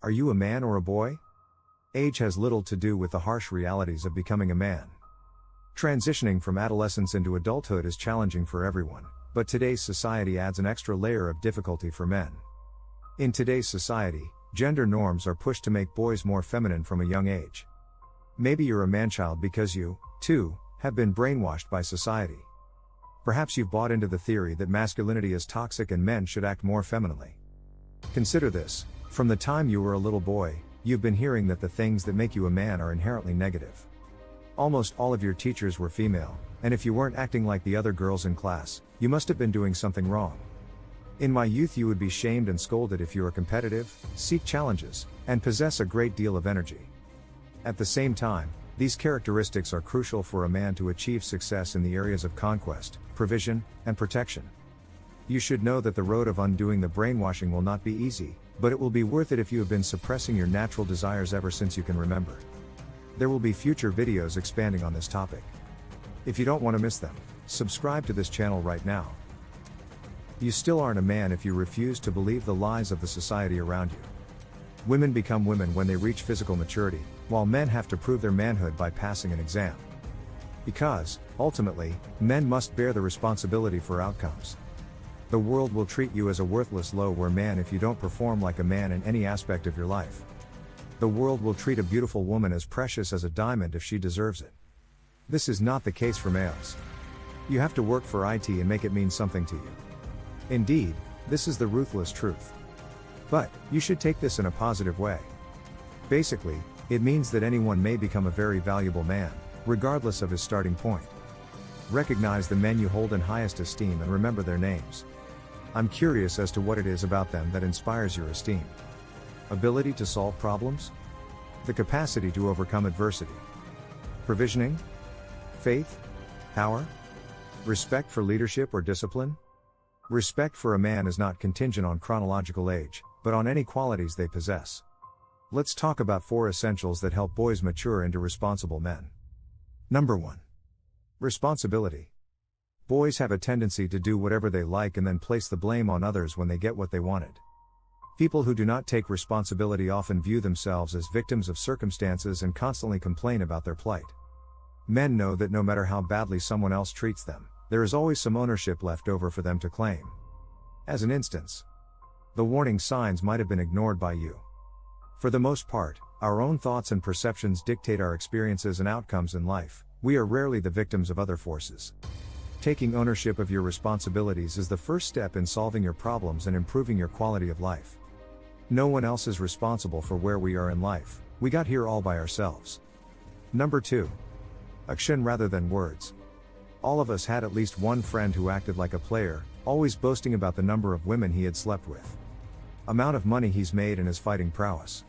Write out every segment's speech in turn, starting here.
Are you a man or a boy? Age has little to do with the harsh realities of becoming a man. Transitioning from adolescence into adulthood is challenging for everyone, but today's society adds an extra layer of difficulty for men. In today's society, gender norms are pushed to make boys more feminine from a young age. Maybe you're a manchild because you, too, have been brainwashed by society. Perhaps you've bought into the theory that masculinity is toxic and men should act more femininely. Consider this: from the time you were a little boy, you've been hearing that the things that make you a man are inherently negative. Almost all of your teachers were female, and if you weren't acting like the other girls in class, you must have been doing something wrong. In my youth, you would be shamed and scolded if you are competitive, seek challenges, and possess a great deal of energy. At the same time, these characteristics are crucial for a man to achieve success in the areas of conquest, provision, and protection. You should know that the road of undoing the brainwashing will not be easy, but it will be worth it if you have been suppressing your natural desires ever since you can remember. There will be future videos expanding on this topic. If you don't want to miss them, subscribe to this channel right now. You still aren't a man if you refuse to believe the lies of the society around you. Women become women when they reach physical maturity, while men have to prove their manhood by passing an exam. Because, ultimately, men must bear the responsibility for outcomes. The world will treat you as a worthless low-ware man if you don't perform like a man in any aspect of your life. The world will treat a beautiful woman as precious as a diamond if she deserves it. This is not the case for males. You have to work for it and make it mean something to you. Indeed, this is the ruthless truth. But, you should take this in a positive way. Basically, it means that anyone may become a very valuable man, regardless of his starting point. Recognize the men you hold in highest esteem and remember their names. I'm curious as to what it is about them that inspires your esteem. Ability to solve problems? The capacity to overcome adversity? Provisioning? Faith? Power? Respect for leadership or discipline? Respect for a man is not contingent on chronological age, but on any qualities they possess. Let's talk about 4 essentials that help boys mature into responsible men. Number 1. Responsibility. Boys have a tendency to do whatever they like and then place the blame on others when they get what they wanted. People who do not take responsibility often view themselves as victims of circumstances and constantly complain about their plight. Men know that no matter how badly someone else treats them, there is always some ownership left over for them to claim. As an instance, the warning signs might have been ignored by you. For the most part, our own thoughts and perceptions dictate our experiences and outcomes in life. We are rarely the victims of other forces. Taking ownership of your responsibilities is the first step in solving your problems and improving your quality of life. No one else is responsible for where we are in life. We got here all by ourselves. Number 2. Action rather than words. All of us had at least one friend who acted like a player, always boasting about the number of women he had slept with, amount of money he's made, and his fighting prowess.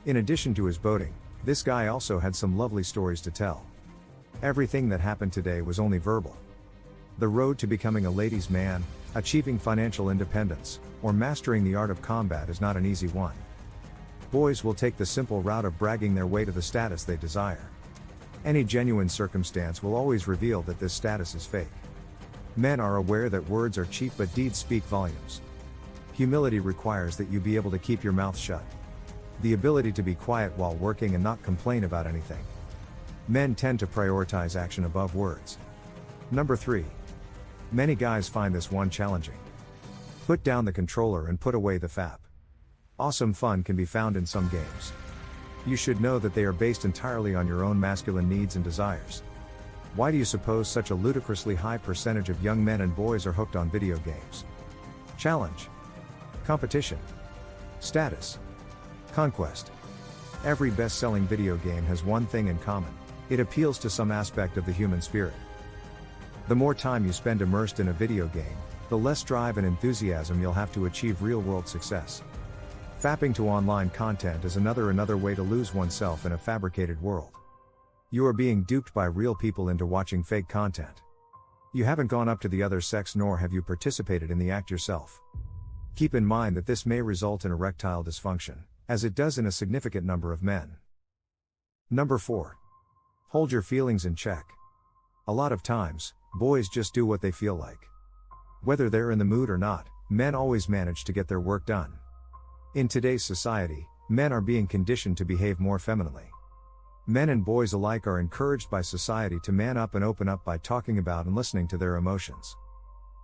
In addition to his boating, this guy also had some lovely stories to tell. Everything that happened today was only verbal. The road to becoming a ladies' man, achieving financial independence, or mastering the art of combat is not an easy one. Boys will take the simple route of bragging their way to the status they desire. Any genuine circumstance will always reveal that this status is fake. Men are aware that words are cheap but deeds speak volumes. Humility requires that you be able to keep your mouth shut. The ability to be quiet while working and not complain about anything. Men tend to prioritize action above words. Number 3. Many guys find this one challenging. Put down the controller and put away the FAP. Awesome fun can be found in some games. You should know that they are based entirely on your own masculine needs and desires. Why do you suppose such a ludicrously high percentage of young men and boys are hooked on video games? Challenge. Competition. Status. Conquest. Every best-selling video game has one thing in common: it appeals to some aspect of the human spirit. The more time you spend immersed in a video game, the less drive and enthusiasm you'll have to achieve real-world success. Fapping to online content is another way to lose oneself in a fabricated world. You are being duped by real people into watching fake content. You haven't gone up to the other sex, nor have you participated in the act yourself. Keep in mind that this may result in erectile dysfunction, as it does in a significant number of men. Number 4. Hold your feelings in check. A lot of times, boys just do what they feel like. Whether they're in the mood or not, men always manage to get their work done. In today's society, Men are being conditioned to behave more femininely. Men and boys alike are encouraged by society to man up and open up by talking about and listening to their emotions.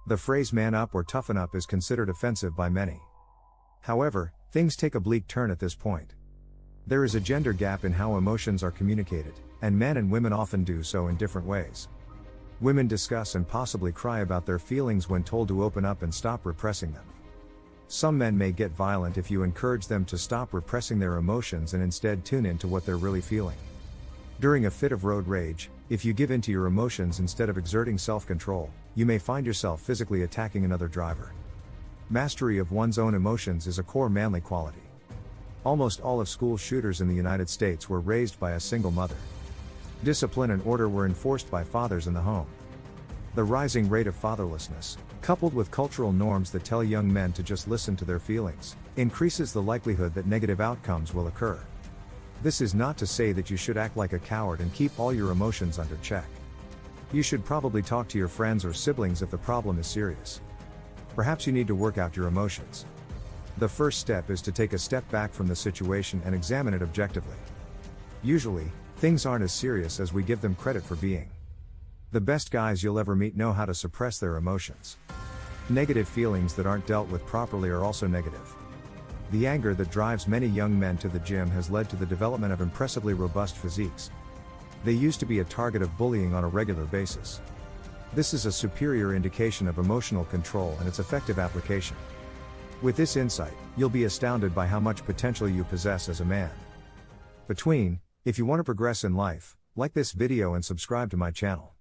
The phrase man up or toughen up is considered offensive by many. However, things take a bleak turn at this point. There is a gender gap in how emotions are communicated, and men and women often do so in different ways. Women discuss and possibly cry about their feelings when told to open up and stop repressing them. Some men may get violent if you encourage them to stop repressing their emotions and instead tune in to what they're really feeling. During a fit of road rage, if you give in to your emotions instead of exerting self-control, you may find yourself physically attacking another driver. Mastery of one's own emotions is a core manly quality. Almost all of school shooters in the United States were raised by a single mother. Discipline and order were enforced by fathers in the home. The rising rate of fatherlessness, coupled with cultural norms that tell young men to just listen to their feelings, increases the likelihood that negative outcomes will occur. This is not to say that you should act like a coward and keep all your emotions under check. You should probably talk to your friends or siblings if the problem is serious. Perhaps you need to work out your emotions. The first step is to take a step back from the situation and examine it objectively. Usually, things aren't as serious as we give them credit for being. The best guys you'll ever meet know how to suppress their emotions. Negative feelings that aren't dealt with properly are also negative. The anger that drives many young men to the gym has led to the development of impressively robust physiques. They used to be a target of bullying on a regular basis. This is a superior indication of emotional control and its effective application. With this insight, you'll be astounded by how much potential you possess as a man. If you want to progress in life, like this video and subscribe to my channel.